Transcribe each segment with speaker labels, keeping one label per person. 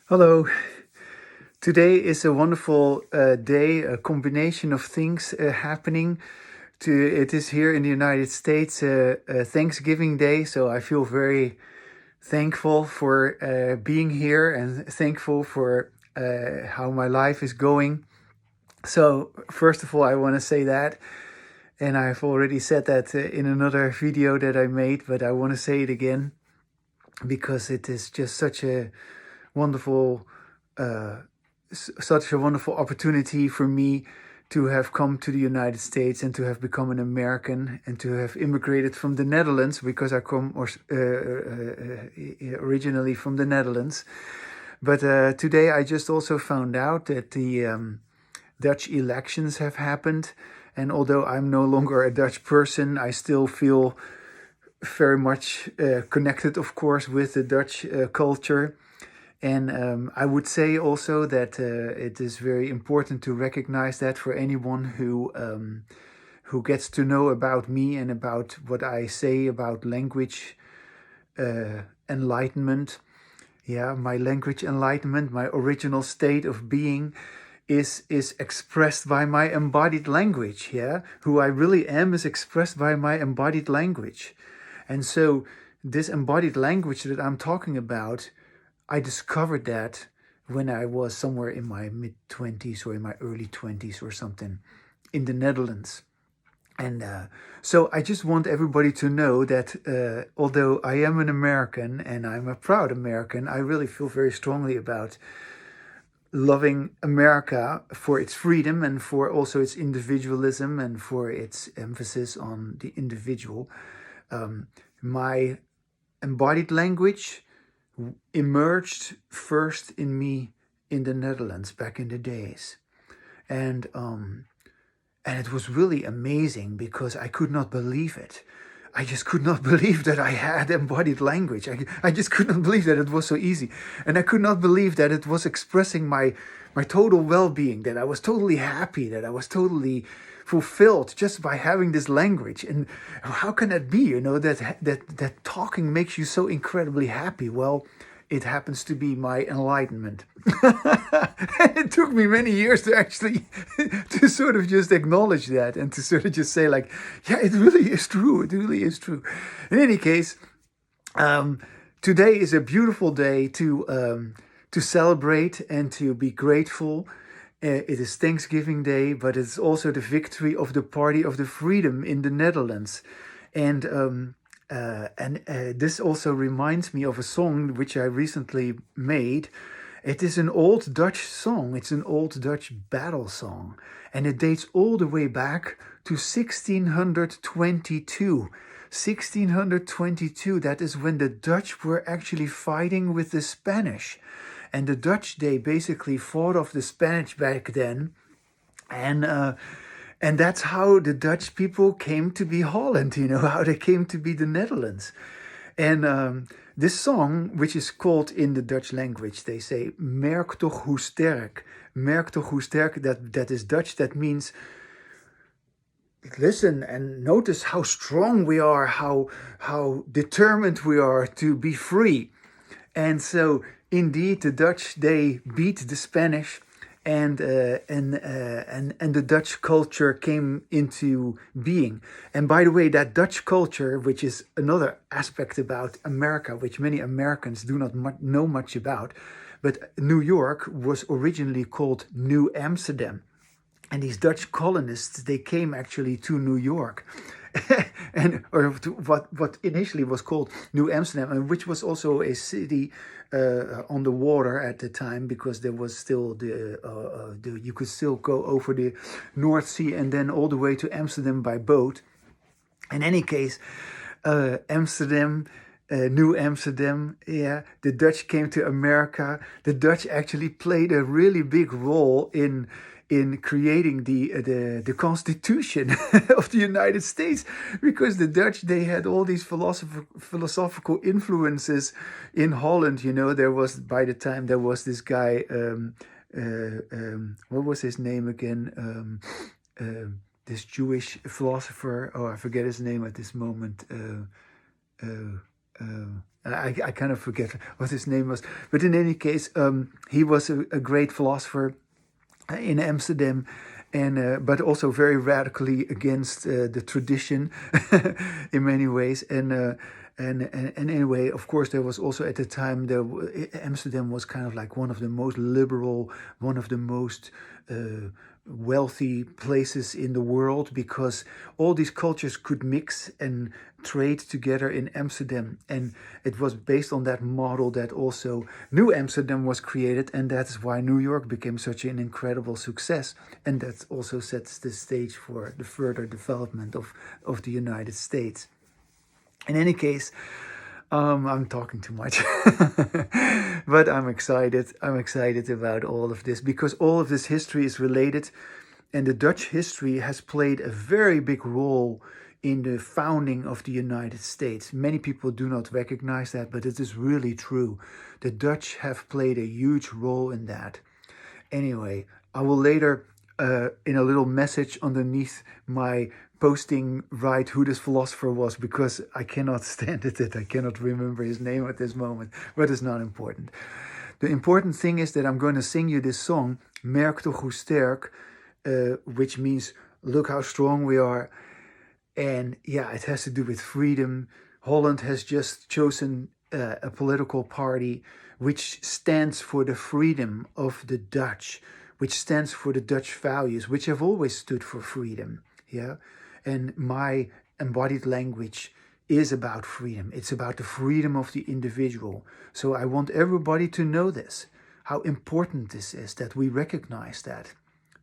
Speaker 1: Hello. Today is a wonderful day, a combination of things happening. It is here in the United States, Thanksgiving Day, so I feel very thankful for being here and thankful for how my life is going. So, first of all, I want to say that, and I've already said that in another video that I made, but I want to say it again because it is just wonderful uh, such a wonderful opportunity for me to have come to the United States and to have become an American and to have immigrated from the Netherlands because I come originally from the Netherlands. But today I just also found out that the Dutch elections have happened. And although I'm no longer a Dutch person, I still feel very much connected, of course, with the Dutch culture. And I would say also that it is very important to recognize that for anyone who gets to know about me and about what I say about language enlightenment. Yeah, my language enlightenment, my original state of being is expressed by my embodied language. Yeah, who I really am is expressed by my embodied language. And so this embodied language that I'm talking about, I discovered that when I was somewhere in my mid-20s or in my early 20s or something in the Netherlands. And so I just want everybody to know that although I am an American and I'm a proud American, I really feel very strongly about loving America for its freedom and for also its individualism and for its emphasis on the individual. My embodied language emerged first in me in the Netherlands back in the days. And it was really amazing because I could not believe it. I just could not believe that I had embodied language. I just could not believe that it was so easy. And I could not believe that it was expressing my total well-being, that I was totally happy, that I was totally fulfilled just by having this language. And how can that be, that talking makes you so incredibly happy? Well, it happens to be my enlightenment. It took me many years to actually to sort of just acknowledge that and to sort of just say like, yeah, it really is true. It really is true. In any case, today is a beautiful day to celebrate and to be grateful. It is Thanksgiving Day, but it's also the victory of the Party of the Freedom in the Netherlands. And this also reminds me of a song which I recently made. It is an old Dutch song. It's an old Dutch battle song. And it dates all the way back to 1622. 1622, that is when the Dutch were actually fighting with the Spanish. And the Dutch, they basically fought off the Spanish back then. And that's how the Dutch people came to be Holland, how they came to be the Netherlands. And this song, which is called in the Dutch language, they say, Merck toch hoe sterk. Merk toch hoe sterk, that is Dutch, that means, listen and notice how strong we are, how determined we are to be free. And so, indeed, the Dutch, they beat the Spanish, and the Dutch culture came into being. And by the way, that Dutch culture, which is another aspect about America, which many Americans do not know much about, but New York was originally called New Amsterdam. And these Dutch colonists, they came actually to New York. or to what initially was called New Amsterdam, and which was also a city on the water at the time, because there was still you could still go over the North Sea and then all the way to Amsterdam by boat. In any case, Amsterdam, New Amsterdam, yeah, the Dutch came to America. The Dutch actually played a really big role in creating the Constitution of the United States, because the Dutch, they had all these philosophical influences in Holland. There was, by the time, there was this guy, what was his name again? This Jewish philosopher. Oh, I forget his name at this moment. I kind of forget what his name was. But in any case, he was a great philosopher in Amsterdam, and but also very radically against the tradition in many ways. And anyway, of course, there was also at the time Amsterdam was kind of like one of the most liberal, one of the most wealthy places in the world, because all these cultures could mix and trade together in Amsterdam, and it was based on that model that also New Amsterdam was created, and that's why New York became such an incredible success, and that also sets the stage for the further development of the United States. In any case, I'm talking too much, but I'm excited. I'm excited about all of this because all of this history is related, and the Dutch history has played a very big role in the founding of the United States. Many people do not recognize that, but it is really true. The Dutch have played a huge role in that. Anyway, I will later, in a little message underneath my posting, write who this philosopher was, because I cannot stand it. I cannot remember his name at this moment, but it's not important. The important thing is that I'm going to sing you this song, Merck, Toch, Sterck, which means look how strong we are. And yeah, it has to do with freedom. Holland has just chosen a political party which stands for the freedom of the Dutch, which stands for the Dutch values, which have always stood for freedom. Yeah. And my embodied language is about freedom. It's about the freedom of the individual. So I want everybody to know this, how important this is, that we recognize that.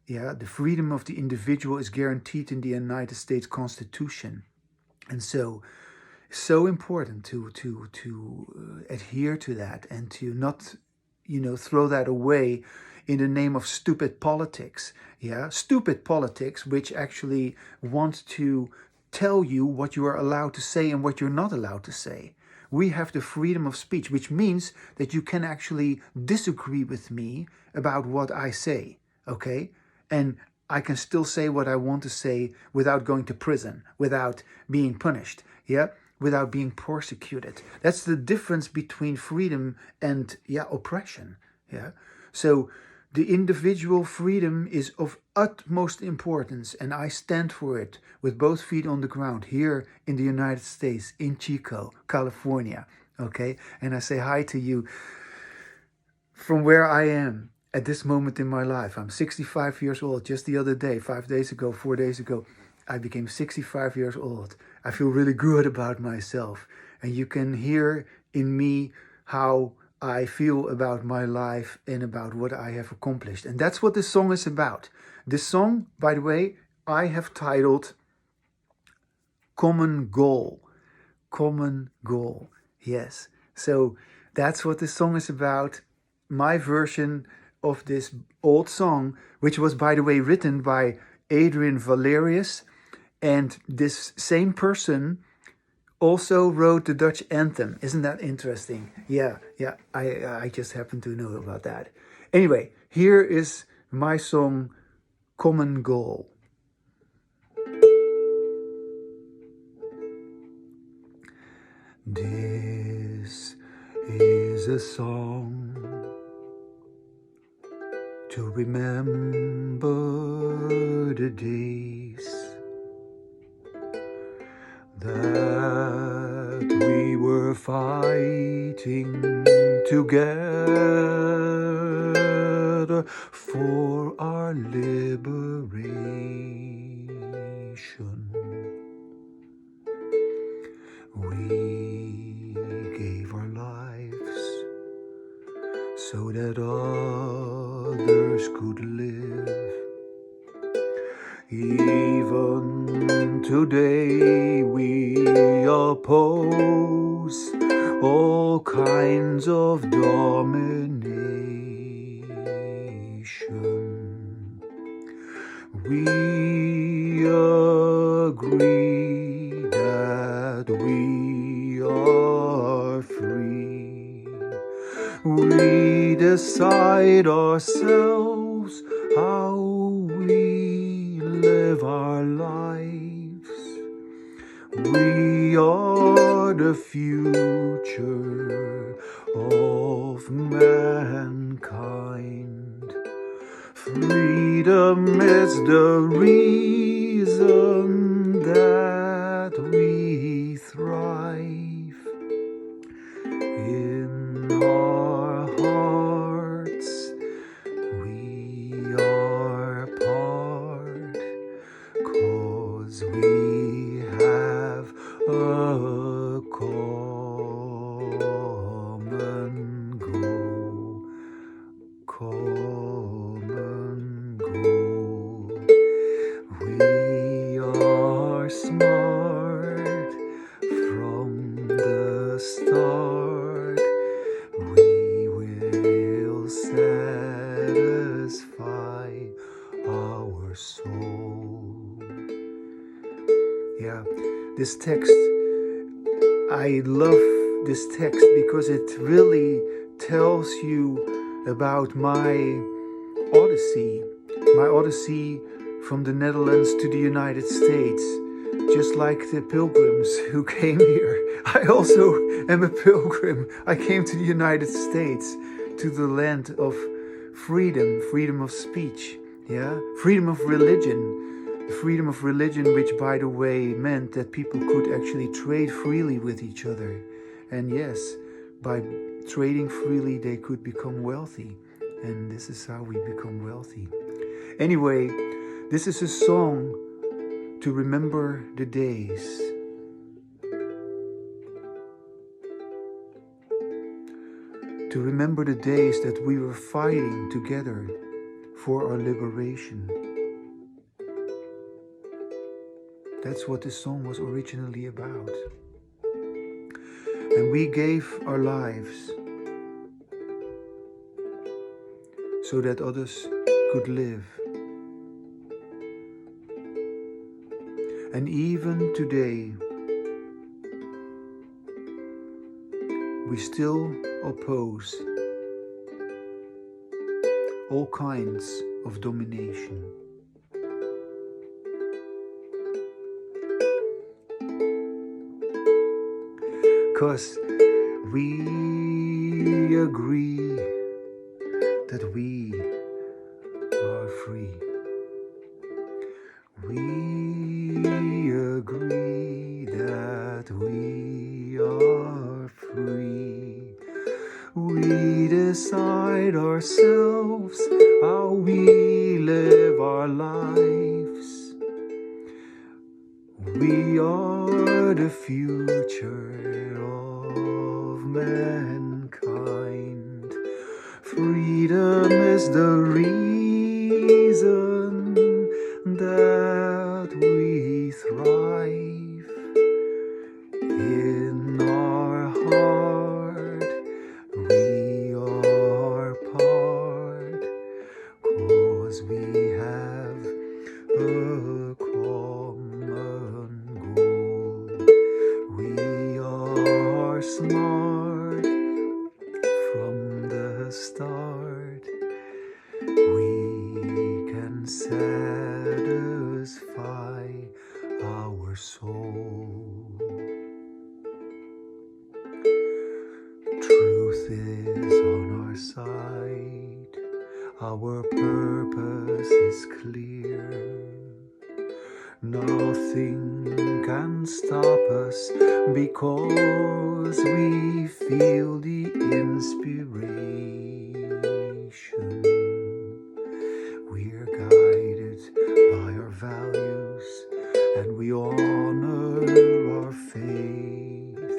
Speaker 1: Yeah, the freedom of the individual is guaranteed in the United States Constitution. And so important to adhere to that and to not, throw that away in the name of stupid politics. Yeah, stupid politics, which actually want to tell you what you are allowed to say and what you're not allowed to say. We have the freedom of speech, which means that you can actually disagree with me about what I say, okay? And I can still say what I want to say without going to prison, without being punished, yeah? Without being persecuted. That's the difference between freedom and, oppression, yeah? So the individual freedom is of utmost importance, and I stand for it with both feet on the ground here in the United States, in Chico, California, okay? And I say hi to you from where I am at this moment in my life. I'm 65 years old. Just the other day, 4 days ago, I became 65 years old. I feel really good about myself, and you can hear in me how I feel about my life and about what I have accomplished. And that's what this song is about. This song, by the way, I have titled Common Goal. Common Goal. Yes. So that's what this song is about. My version of this old song, which was, by the way, written by Adriaen Valerius. And this same person also wrote the Dutch anthem. Isn't that interesting? Yeah, I just happen to know about that. Anyway, here is my song, Common Goal. This is a song to remember the days that we were fighting together for our liberation. We gave our lives so that others could live. Even today we oppose all kinds of domination. We agree that we are free. We decide ourselves how we live our lives. We are are the future of mankind. Freedom is the reason that we thrive. In our hearts we are part, 'cause we have a common goal. Common goal. We are smart from the start. We will satisfy our soul. Yeah, this text, I love this text because it really tells you about my odyssey from the Netherlands to the United States. Just like the pilgrims who came here, I also am a pilgrim. I came to the United States, to the land of freedom, freedom of speech, yeah, freedom of religion. The freedom of religion, which by the way meant that people could actually trade freely with each other. And yes, by trading freely they could become wealthy. And this is how we become wealthy. Anyway, this is a song to remember the days. To remember the days that we were fighting together for our liberation. That's what this song was originally about. And we gave our lives so that others could live. And even today, we still oppose all kinds of domination. Because we agree that we are free. We agree that we are free. We decide ourselves how we live our lives. We are the future of mankind. Freedom is the reason that we thrive. In our heart we are part, 'cause we have a common goal. We are smart from the start. We can satisfy our soul. Truth is on our side. Our purpose is clear. Nothing can stop us because we feel the inspiration. We're guided by our values and we honor our faith.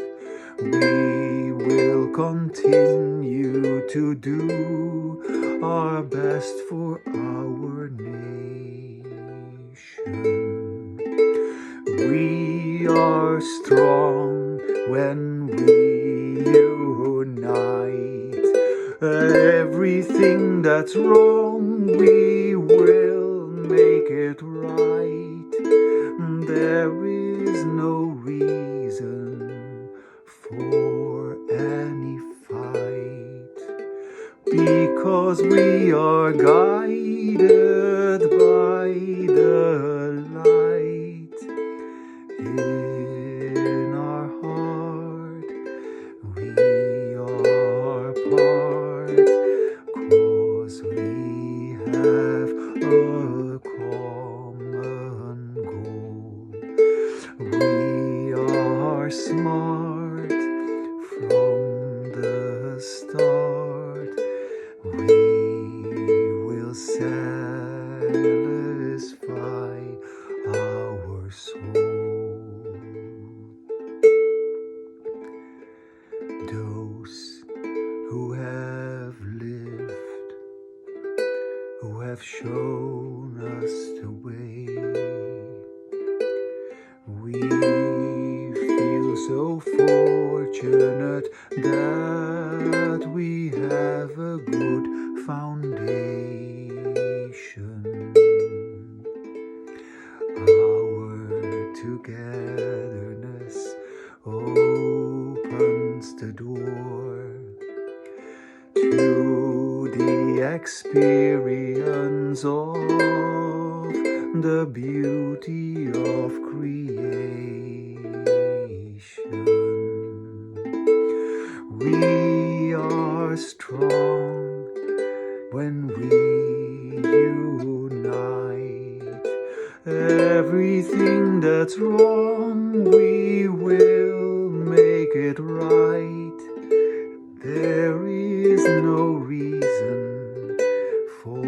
Speaker 1: We will continue to do our best for our nation. We are strong when we unite. Everything that's wrong, we will make it right. There is no reason for any fight, because we are guided by the light in our heart. have shown us the way. We feel so fortunate that we have a good foundation. Our togetherness opens the door to the experience of the beauty of creation. We are strong when we unite. Everything that's wrong, we will make it right. There is no reason for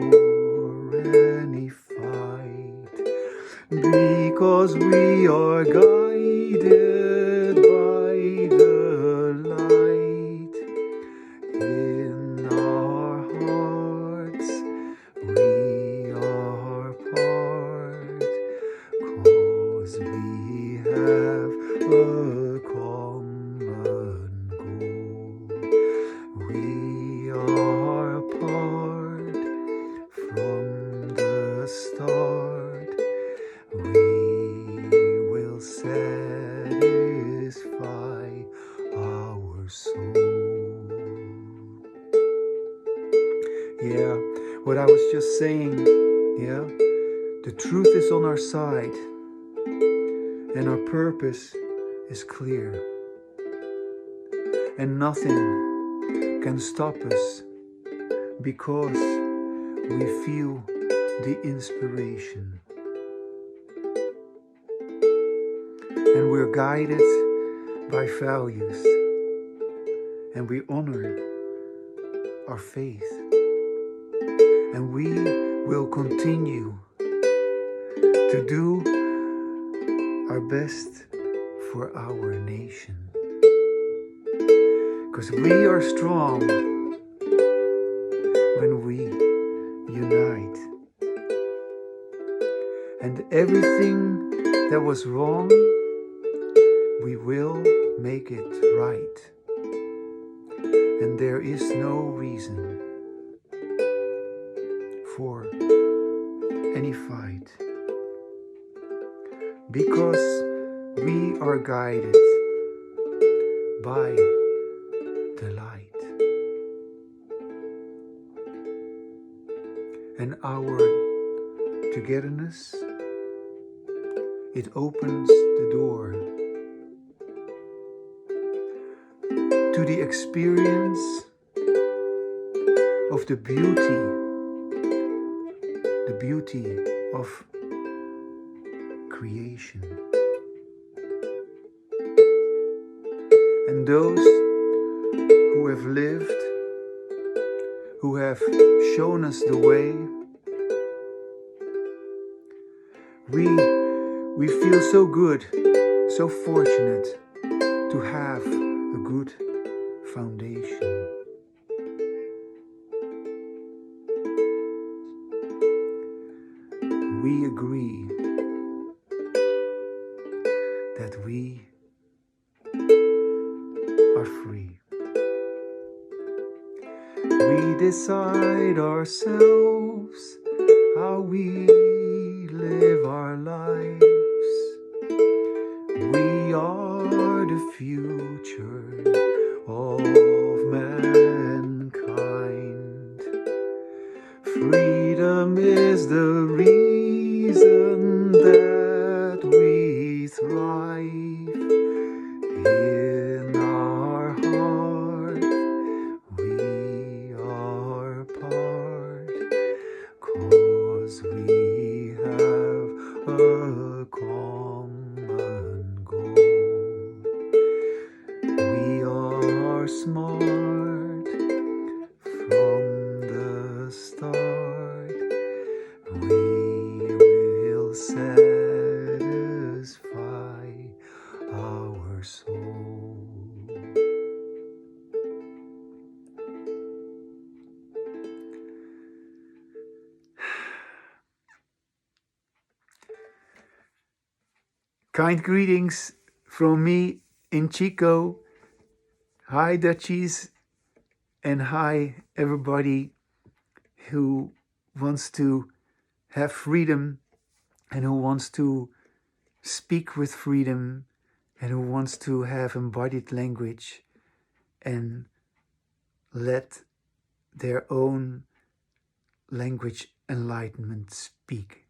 Speaker 1: any fight, because we are guided by the light in our hearts. We are part, 'cause we have a common goal. We are apart from the start. We will satisfy our soul. Yeah, what I was just saying, yeah, the truth is on our side and our purpose is clear. And nothing can stop us because we feel the inspiration. And we're guided by values, and we honor our faith. And we will continue to do our best for our nation. Because we are strong when we unite. And everything that was wrong, we will make it right. And there is no reason for any fight, because we are guided by the light. And our togetherness, it opens the door to the experience of the beauty of creation. And those who have lived, who have shown us the way, we feel so good, so fortunate to have a good foundation. We agree that we are free. We decide ourselves how we live our lives. We are the future of mankind. Freedom is the reason that we thrive. In our heart, we are part, 'cause we have a common goal. We are smart from the start. We will set Kind greetings from me in Chico. Hi, Dutchies, and hi, everybody who wants to have freedom and who wants to speak with freedom and who wants to have embodied language and let their own language enlightenment speak.